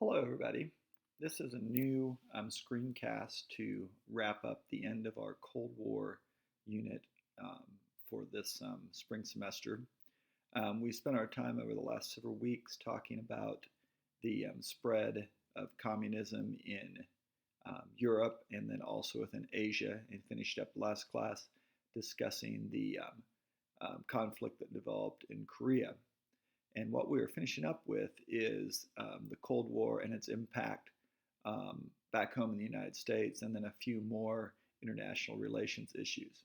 Hello, everybody. This is a new screencast to wrap up the end of our Cold War unit um, for this spring semester. We spent our time over the last several weeks talking about the spread of communism in Europe and then also within Asia, and finished up last class discussing the conflict that developed in Korea. And what we are finishing up with is the Cold War and its impact back home in the United States, and then a few more international relations issues.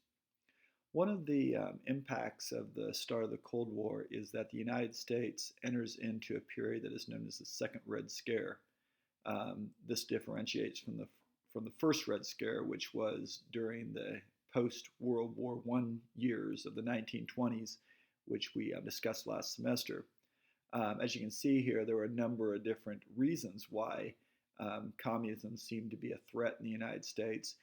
One of the impacts of the start of the Cold War is that the United States enters into a period that is known as the Second Red Scare. This differentiates from the first Red Scare, which was during the post World War I years of the 1920s, which we discussed last semester. As you can see here, there were a number of different reasons why communism seemed to be a threat in the United States.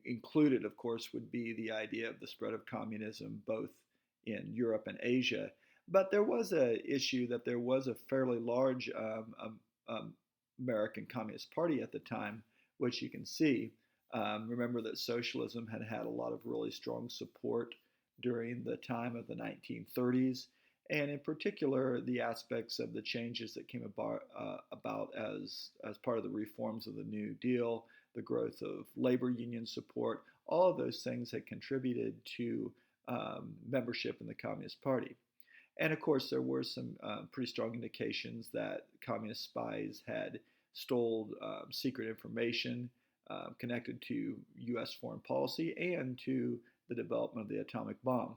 Included, of course, would be the idea of the spread of communism both in Europe and Asia. But there was an issue that there was a fairly large American Communist Party at the time, which you can see. Remember that socialism had had a lot of really strong support during the time of the 1930s, and in particular, the aspects of the changes that came about as part of the reforms of the New Deal, the growth of labor union support, all of those things had contributed to membership in the Communist Party. And of course, there were some pretty strong indications that communist spies had stole secret information connected to U.S. foreign policy and to the development of the atomic bomb.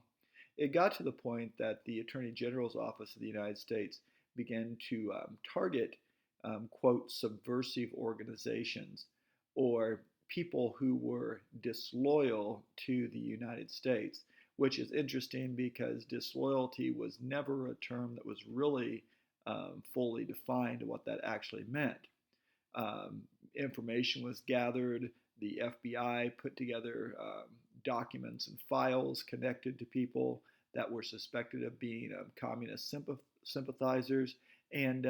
It got to the point that the Attorney General's Office of the United States began to target, quote, subversive organizations or people who were disloyal to the United States, which is interesting because disloyalty was never a term that was really fully defined what that actually meant. Information was gathered. The FBI put together documents and files connected to people that were suspected of being communist sympathizers, and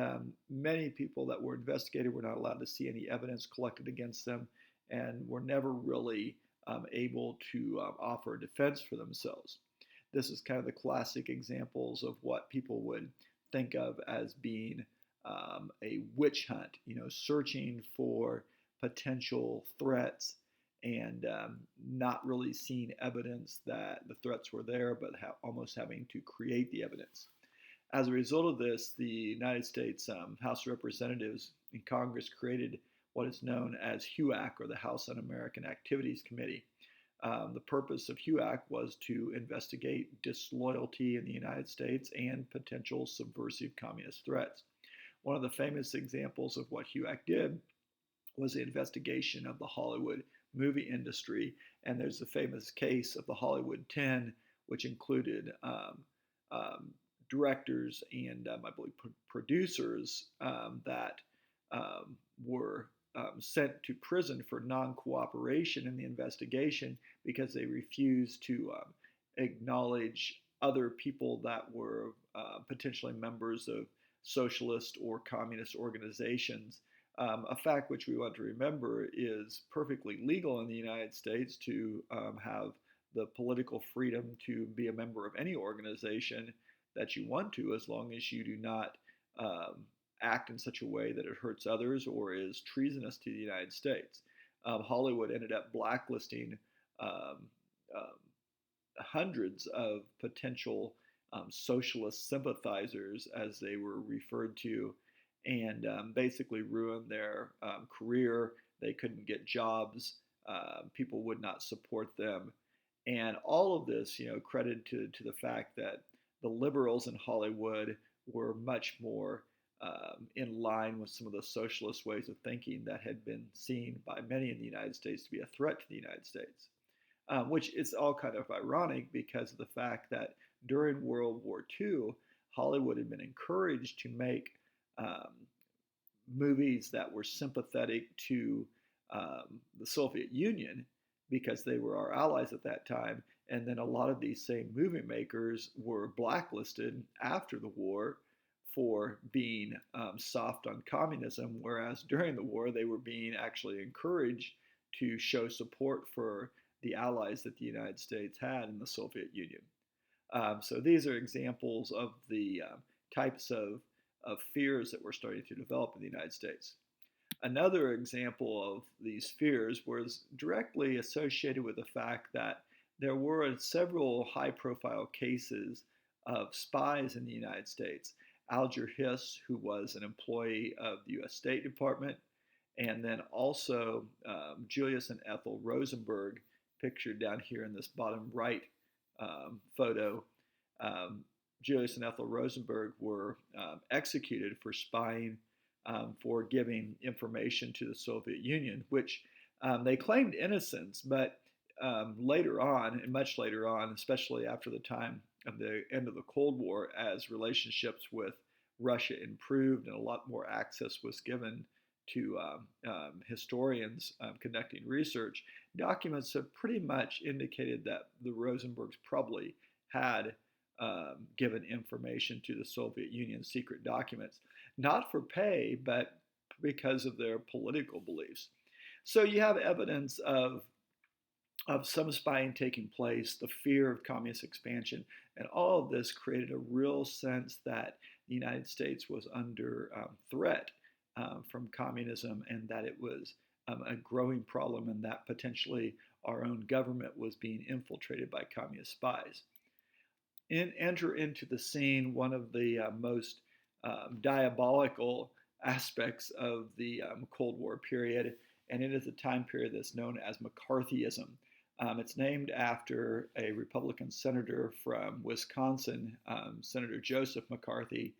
many people that were investigated were not allowed to see any evidence collected against them and were never really able to offer a defense for themselves. This is kind of the classic examples of what people would think of as being a witch hunt, searching for potential threats and not really seeing evidence that the threats were there, but almost having to create the evidence. As a result of this, the United States House of Representatives and Congress created what is known as HUAC, or the House Un-American Activities Committee. The purpose of HUAC was to investigate disloyalty in the United States and potential subversive communist threats. One of the famous examples of what HUAC did was the investigation of the Hollywood movie industry, and there's the famous case of the Hollywood 10, which included directors and I believe producers that were sent to prison for non-cooperation in the investigation because they refused to acknowledge other people that were potentially members of socialist or communist organizations. A fact which we want to remember is perfectly legal in the United States to have the political freedom to be a member of any organization that you want to, as long as you do not act in such a way that it hurts others or is treasonous to the United States. Hollywood ended up blacklisting hundreds of potential socialist sympathizers, as they were referred to, and basically ruined their career. They couldn't get jobs. People would not support them. And all of this, credited to the fact that the liberals in Hollywood were much more in line with some of the socialist ways of thinking that had been seen by many in the United States to be a threat to the United States. Which is all kind of ironic because of the fact that during World War II, Hollywood had been encouraged to make movies that were sympathetic to the Soviet Union because they were our allies at that time. And then a lot of these same movie makers were blacklisted after the war for being soft on communism, whereas during the war they were being actually encouraged to show support for the allies that the United States had in the Soviet Union. So these are examples of the types of fears that were starting to develop in the United States. Another example of these fears was directly associated with the fact that there were several high profile cases of spies in the United States. Alger Hiss, who was an employee of the US State Department, and then also Julius and Ethel Rosenberg, pictured down here in this bottom right photo. Julius and Ethel Rosenberg were executed for spying for giving information to the Soviet Union, which they claimed innocence, but later on, and much later on, especially after the time of the end of the Cold War, as relationships with Russia improved and a lot more access was given to historians conducting research, documents have pretty much indicated that the Rosenbergs probably had given information to the Soviet Union, secret documents, not for pay, but because of their political beliefs. So you have evidence of some spying taking place, the fear of communist expansion, and all of this created a real sense that the United States was under threat from communism, and that it was a growing problem, and that potentially our own government was being infiltrated by communist spies. Enter into the scene one of the most diabolical aspects of the Cold War period, and it is a time period that's known as McCarthyism. It's named after a Republican senator from Wisconsin, Senator Joseph McCarthy,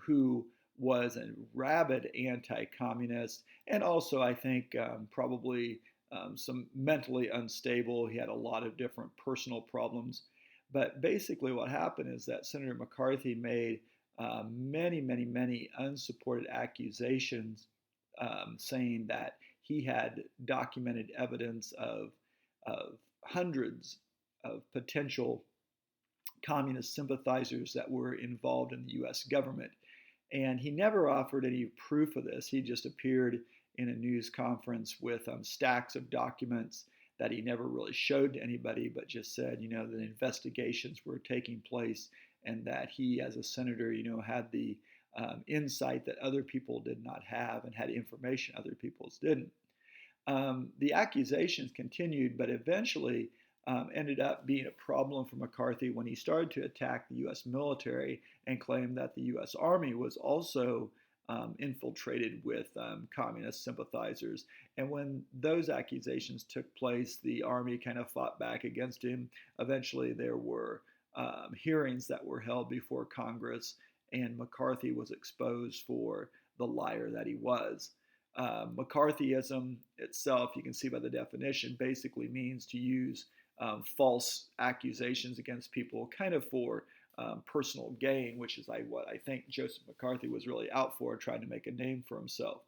who was a rabid anti-communist, and also, I think, probably some mentally unstable. He had a lot of different personal problems. But basically what happened is that Senator McCarthy made many unsupported accusations saying that he had documented evidence of hundreds of potential communist sympathizers that were involved in the US government. And he never offered any proof of this. He just appeared in a news conference with stacks of documents that he never really showed to anybody, but just said, that investigations were taking place and that he, as a senator, had the insight that other people did not have and had information other people didn't. The accusations continued, but eventually ended up being a problem for McCarthy when he started to attack the U.S. military and claimed that the U.S. Army was also infiltrated with communist sympathizers. And when those accusations took place, the Army kind of fought back against him. Eventually, there were hearings that were held before Congress, and McCarthy was exposed for the liar that he was. McCarthyism itself, you can see by the definition, basically means to use false accusations against people kind of for personal gain, which is what I think Joseph McCarthy was really out for, trying to make a name for himself.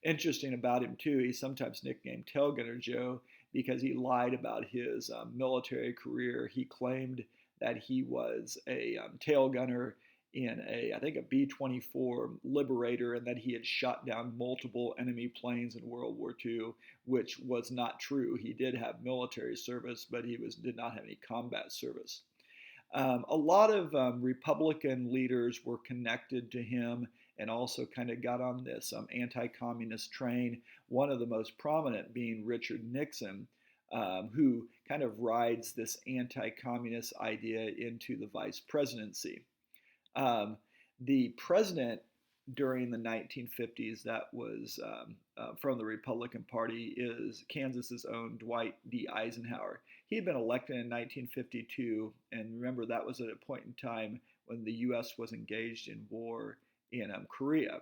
Interesting about him, too, he's sometimes nicknamed Tail Gunner Joe because he lied about his military career. He claimed that he was a tail gunner in I think a B-24 Liberator, and that he had shot down multiple enemy planes in World War II, which was not true. He did have military service, but he did not have any combat service. A lot of Republican leaders were connected to him and also kind of got on this anti-communist train, one of the most prominent being Richard Nixon, who kind of rides this anti-communist idea into the vice presidency. The president during the 1950s that was from the Republican Party is Kansas's own Dwight D. Eisenhower. He had been elected in 1952, and remember that was at a point in time when the U.S. was engaged in war in Korea.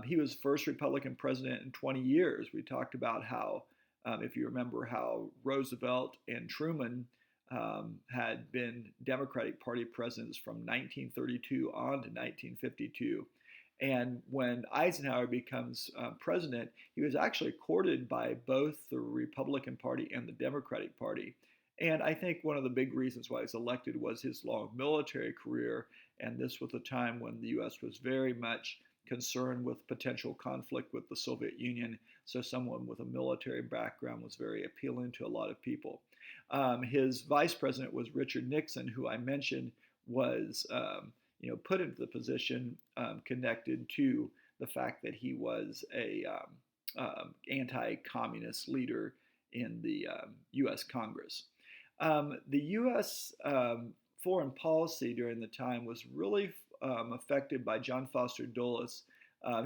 He was first Republican president in 20 years. We talked about how, if you remember, how Roosevelt and Truman had been Democratic Party presidents from 1932 on to 1952. And when Eisenhower becomes president, he was actually courted by both the Republican Party and the Democratic Party. And I think one of the big reasons why he was elected was his long military career. And this was a time when the U.S. was very much concerned with potential conflict with the Soviet Union. So someone with a military background was very appealing to a lot of people. His vice president was Richard Nixon, who I mentioned was put into the position connected to the fact that he was a anti-communist leader in the U.S. Congress. The U.S. Foreign policy during the time was really affected by John Foster Dulles.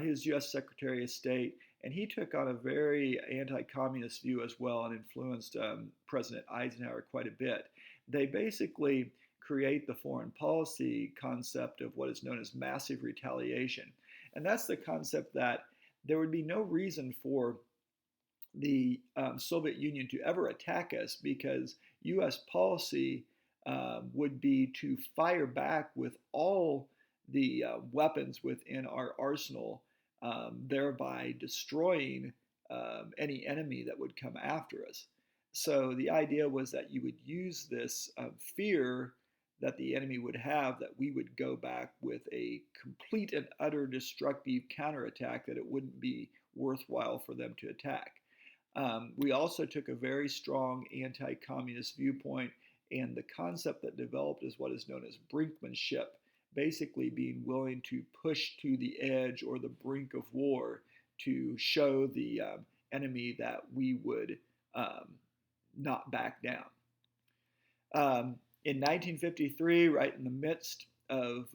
He was U.S. Secretary of State, and he took on a very anti-communist view as well and influenced President Eisenhower quite a bit. They basically create the foreign policy concept of what is known as massive retaliation. And that's the concept that there would be no reason for the Soviet Union to ever attack us because U.S. policy would be to fire back with all the weapons within our arsenal, thereby destroying any enemy that would come after us. So the idea was that you would use this fear that the enemy would have, that we would go back with a complete and utter destructive counterattack, that it wouldn't be worthwhile for them to attack. We also took a very strong anti-communist viewpoint, and the concept that developed is what is known as brinkmanship, basically being willing to push to the edge or the brink of war to show the enemy that we would not back down. In 1953, right in the midst of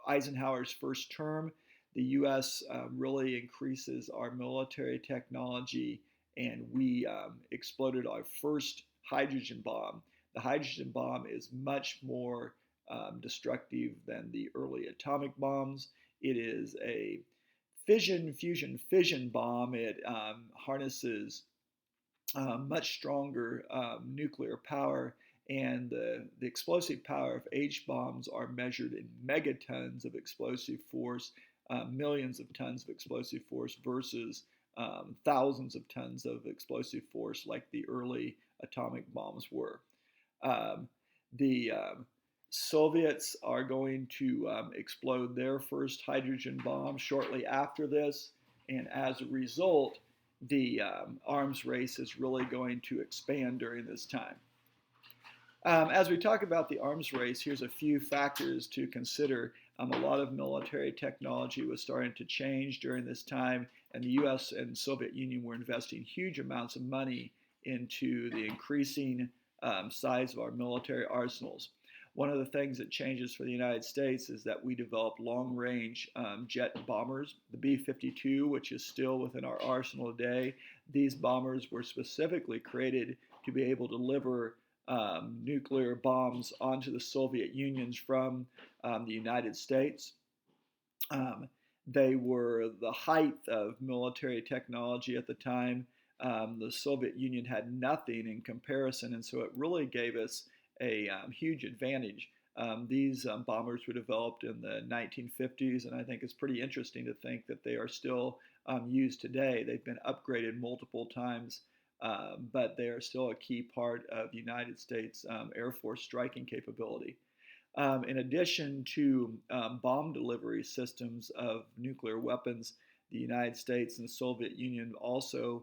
Eisenhower's first term, the U.S. Really increases our military technology, and we exploded our first hydrogen bomb. The hydrogen bomb is much more destructive than the early atomic bombs. It is a fission bomb. It harnesses much stronger nuclear power, and the explosive power of H bombs are measured in megatons of explosive force, millions of tons of explosive force versus thousands of tons of explosive force like the early atomic bombs were. The Soviets are going to explode their first hydrogen bomb shortly after this, and as a result, the arms race is really going to expand during this time. As we talk about the arms race, here's a few factors to consider. A lot of military technology was starting to change during this time, and the U.S. and Soviet Union were investing huge amounts of money into the increasing size of our military arsenals. One of the things that changes for the United States is that we developed long-range jet bombers, the B-52, which is still within our arsenal today. These bombers were specifically created to be able to deliver nuclear bombs onto the Soviet Union from the United States. They were the height of military technology at the time. The Soviet Union had nothing in comparison, and so it really gave us a huge advantage. These bombers were developed in the 1950s, and I think it's pretty interesting to think that they are still used today. They've been upgraded multiple times, but they are still a key part of the United States Air Force striking capability. In addition to bomb delivery systems of nuclear weapons, the United States and the Soviet Union also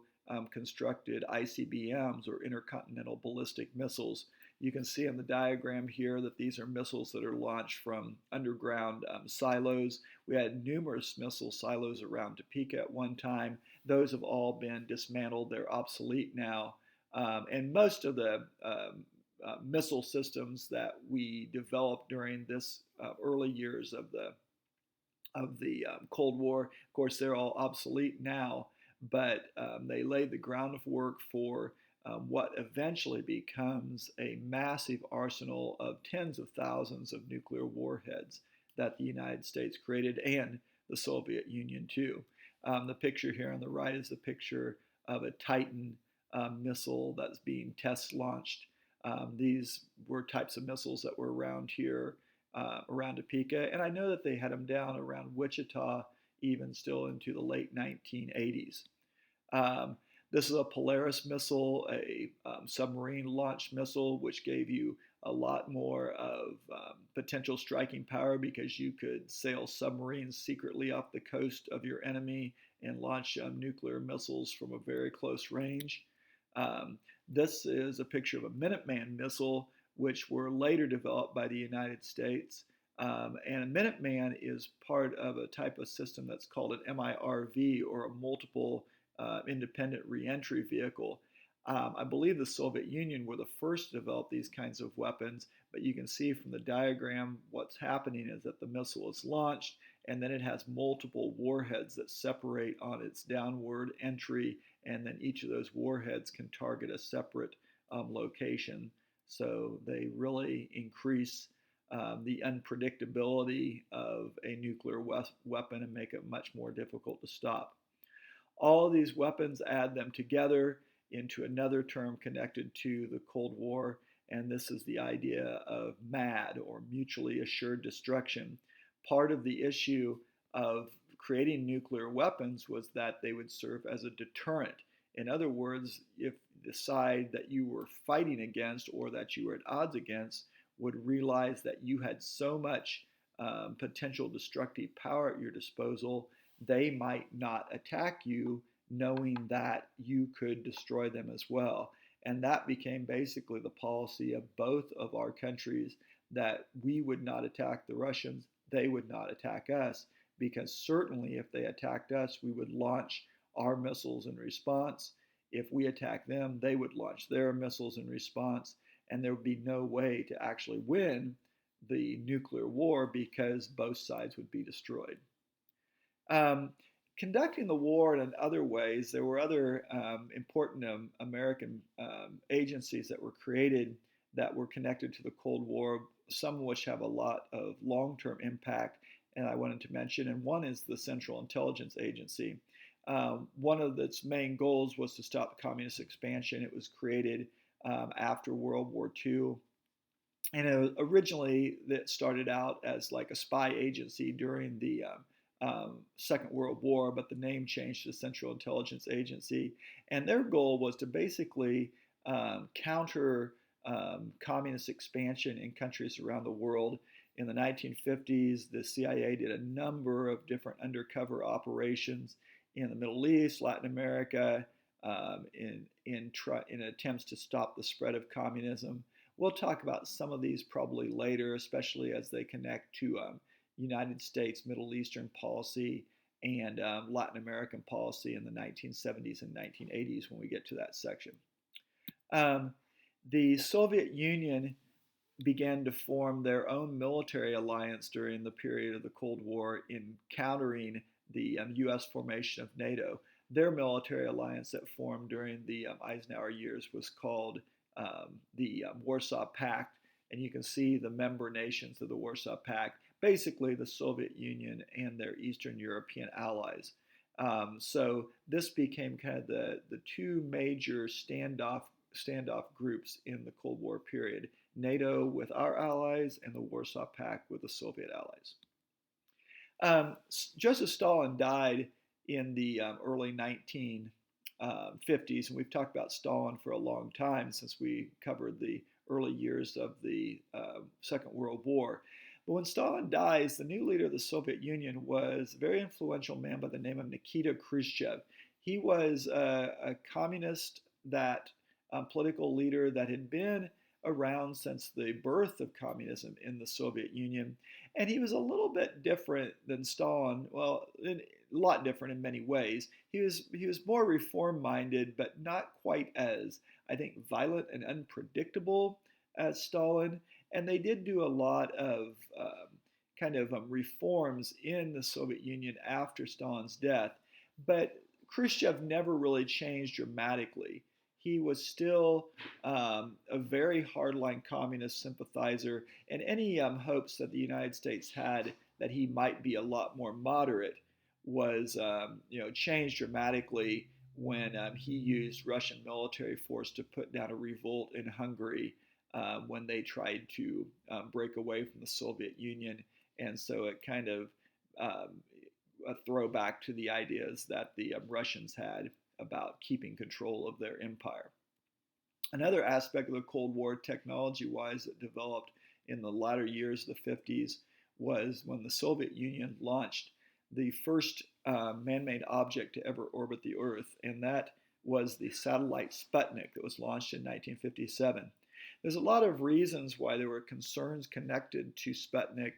constructed ICBMs, or intercontinental ballistic missiles. You can see on the diagram here that these are missiles that are launched from underground silos. We had numerous missile silos around Topeka at one time. Those have all been dismantled. They're obsolete now. And most of the missile systems that we developed during this early years of the Cold War, of course, they're all obsolete now, but they laid the groundwork for what eventually becomes a massive arsenal of tens of thousands of nuclear warheads that the United States created, and the Soviet Union too. The picture here on the right is a picture of a Titan missile that's being test launched. These were types of missiles that were around here, around Topeka, and I know that they had them down around Wichita, even still into the late 1980s. This is a Polaris missile, a submarine-launched missile, which gave you a lot more of potential striking power because you could sail submarines secretly off the coast of your enemy and launch nuclear missiles from a very close range. Um, this is a picture of a Minuteman missile, which were later developed by the United States. And a Minuteman is part of a type of system that's called an MIRV, or a multiple independent reentry vehicle. I believe the Soviet Union were the first to develop these kinds of weapons, but you can see from the diagram what's happening is that the missile is launched and then it has multiple warheads that separate on its downward entry, and then each of those warheads can target a separate location. So they really increase the unpredictability of a nuclear weapon and make it much more difficult to stop. All of these weapons, add them together into another term connected to the Cold War, and this is the idea of MAD, or mutually assured destruction. Part of the issue of creating nuclear weapons was that they would serve as a deterrent. In other words, if the side that you were fighting against or that you were at odds against would realize that you had so much potential destructive power at your disposal, they might not attack you, knowing that you could destroy them as well. And that became basically the policy of both of our countries, that we would not attack the Russians, they would not attack us, because certainly if they attacked us, we would launch our missiles in response. If we attacked them, they would launch their missiles in response, and there would be no way to actually win the nuclear war because both sides would be destroyed. Um, Conducting the war in other ways, there were other important American agencies that were created that were connected to the Cold War, some of which have a lot of long-term impact, and I wanted to mention, and one is the Central Intelligence Agency. One of its main goals was to stop communist expansion. It was created after World War II. And originally, it started out as like a spy agency during the Second World War, but the name changed to the Central Intelligence Agency. And their goal was to basically counter communist expansion in countries around the world. In the 1950s, the CIA did a number of different undercover operations in the Middle East, Latin America, in attempts to stop the spread of communism. We'll talk about some of these probably later, especially as they connect to United States Middle Eastern policy and Latin American policy in the 1970s and 1980s when we get to that section. The Soviet Union began to form their own military alliance during the period of the Cold War in countering the US formation of NATO. Their military alliance that formed during the Eisenhower years was called the Warsaw Pact, and you can see the member nations of the Warsaw Pact, basically the Soviet Union and their Eastern European allies. So this became kind of the two major standoff groups in the Cold War period: NATO with our allies and the Warsaw Pact with the Soviet allies. Joseph Stalin died in the early 1950s, and we've talked about Stalin for a long time since we covered the early years of the Second World War. But when Stalin dies, the new leader of the Soviet Union was a very influential man by the name of Nikita Khrushchev. He was a communist, political leader that had been around since the birth of communism in the Soviet Union. And he was a little bit different than Stalin. Well, a lot different in many ways. He was more reform-minded, but not quite as, I think, violent and unpredictable as Stalin. And they did do a lot of reforms in the Soviet Union after Stalin's death. But Khrushchev never really changed dramatically. He was still a very hardline communist sympathizer, and any hopes that the United States had that he might be a lot more moderate was changed dramatically when he used Russian military force to put down a revolt in Hungary when they tried to break away from the Soviet Union. And so it kind of a throwback to the ideas that the Russians had about keeping control of their empire. Another aspect of the Cold War, technology-wise, that developed in the latter years of the 50s was when the Soviet Union launched the first man-made object to ever orbit the Earth, and that was the satellite Sputnik that was launched in 1957. There's a lot of reasons why there were concerns connected to Sputnik.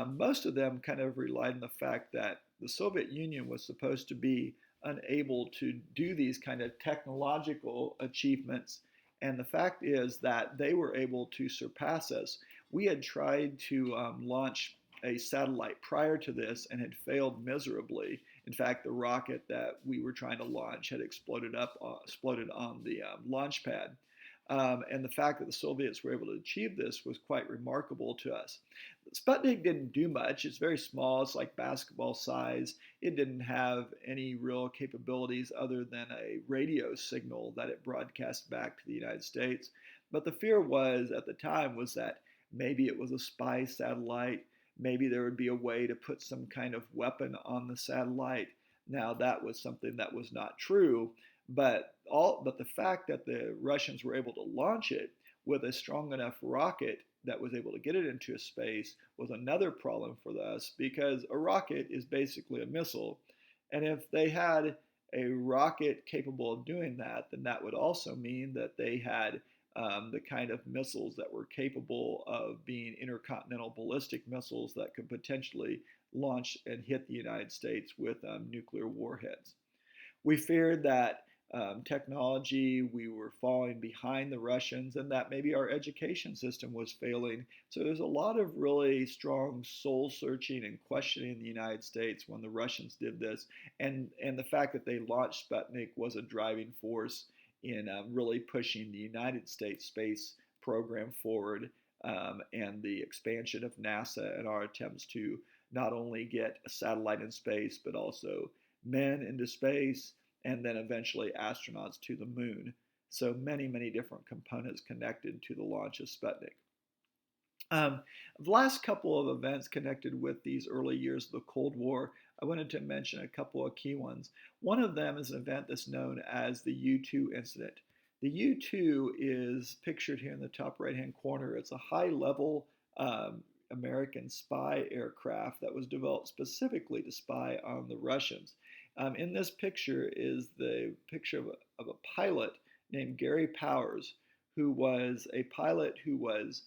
Most of them kind of relied on the fact that the Soviet Union was supposed to be unable to do these kind of technological achievements. And the fact is that they were able to surpass us. We had tried to launch a satellite prior to this and had failed miserably. In fact, the rocket that we were trying to launch had exploded on the launch pad. And the fact that the Soviets were able to achieve this was quite remarkable to us. Sputnik didn't do much. It's very small. It's like basketball size. It didn't have any real capabilities other than a radio signal that it broadcast back to the United States. But the fear was, at the time, was that maybe it was a spy satellite. Maybe there would be a way to put some kind of weapon on the satellite. Now, that was something that was not true. But the fact that the Russians were able to launch it with a strong enough rocket that was able to get it into space was another problem for us, because a rocket is basically a missile. And if they had a rocket capable of doing that, then that would also mean that they had the kind of missiles that were capable of being intercontinental ballistic missiles that could potentially launch and hit the United States with nuclear warheads. We feared that technology, we were falling behind the Russians, and that maybe our education system was failing. So there's a lot of really strong soul searching and questioning in the United States when the Russians did this. And the fact that they launched Sputnik was a driving force in really pushing the United States space program forward, and the expansion of NASA and our attempts to not only get a satellite in space, but also men into space, and then eventually astronauts to the moon. So many, many different components connected to the launch of Sputnik. The last couple of events connected with these early years of the Cold War, I wanted to mention a couple of key ones. One of them is an event that's known as the U-2 incident. The U-2 is pictured here in the top right-hand corner. It's a high-level American spy aircraft that was developed specifically to spy on the Russians. In this picture is the picture of a pilot named Gary Powers, who was a pilot who was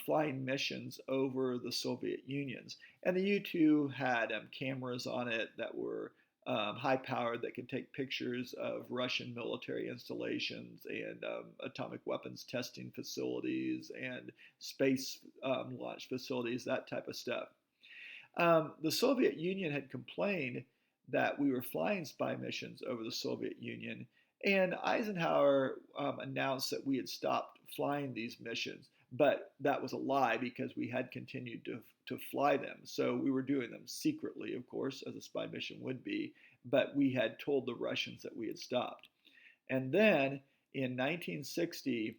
flying missions over the Soviet Unions. And the U-2 had cameras on it that were high-powered, that could take pictures of Russian military installations and atomic weapons testing facilities and space launch facilities, that type of stuff. The Soviet Union had complained that we were flying spy missions over the Soviet Union, and Eisenhower announced that we had stopped flying these missions, but that was a lie, because we had continued to fly them. So we were doing them secretly, of course, as a spy mission would be, but we had told the Russians that we had stopped. And then in 1960,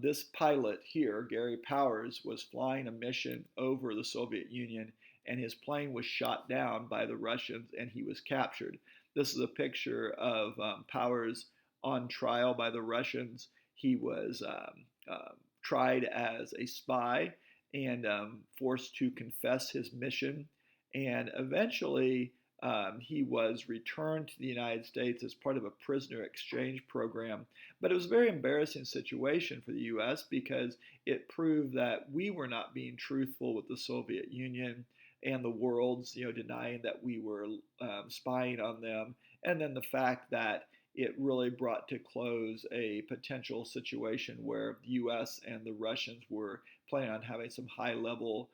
this pilot here, Gary Powers, was flying a mission over the Soviet Union, and his plane was shot down by the Russians, and he was captured. This is a picture of Powers on trial by the Russians. He was tried as a spy and forced to confess his mission, and eventually he was returned to the United States as part of a prisoner exchange program. But it was a very embarrassing situation for the U.S. because it proved that we were not being truthful with the Soviet Union, and the world's denying that we were spying on them. And then the fact that it really brought to close a potential situation where the U.S. and the Russians were planning on having some high-level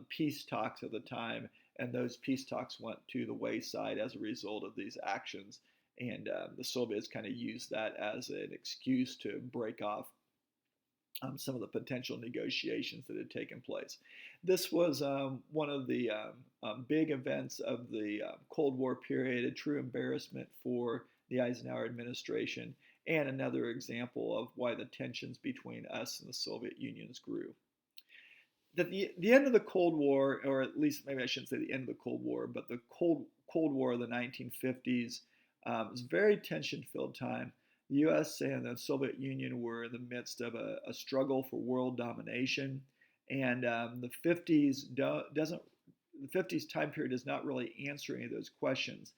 peace talks at the time, and those peace talks went to the wayside as a result of these actions. And the Soviets kind of used that as an excuse to break off some of the potential negotiations that had taken place. This was one of the big events of the Cold War period, a true embarrassment for the Eisenhower administration, and another example of why the tensions between us and the Soviet Union grew. At the end of the Cold War, or at least maybe I shouldn't say the end of the Cold War, but the Cold War of the 1950s It was a very tension-filled time. The U.S. and the Soviet Union were in the midst of a struggle for world domination, and the 50s doesn't the 50s time period does not really answer any of those questions.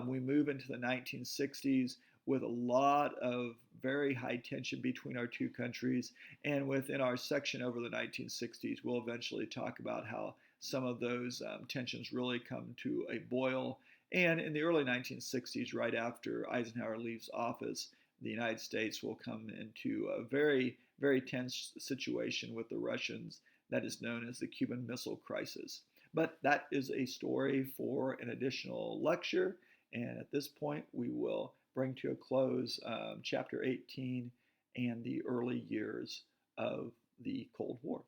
We move into the 1960s with a lot of very high tension between our two countries. And within our section over the 1960s, we'll eventually talk about how some of those tensions really come to a boil. And in the early 1960s, right after Eisenhower leaves office, the United States will come into a very, very tense situation with the Russians that is known as the Cuban Missile Crisis. But that is a story for an additional lecture. And at this point, we will bring to a close Chapter 18 and the early years of the Cold War.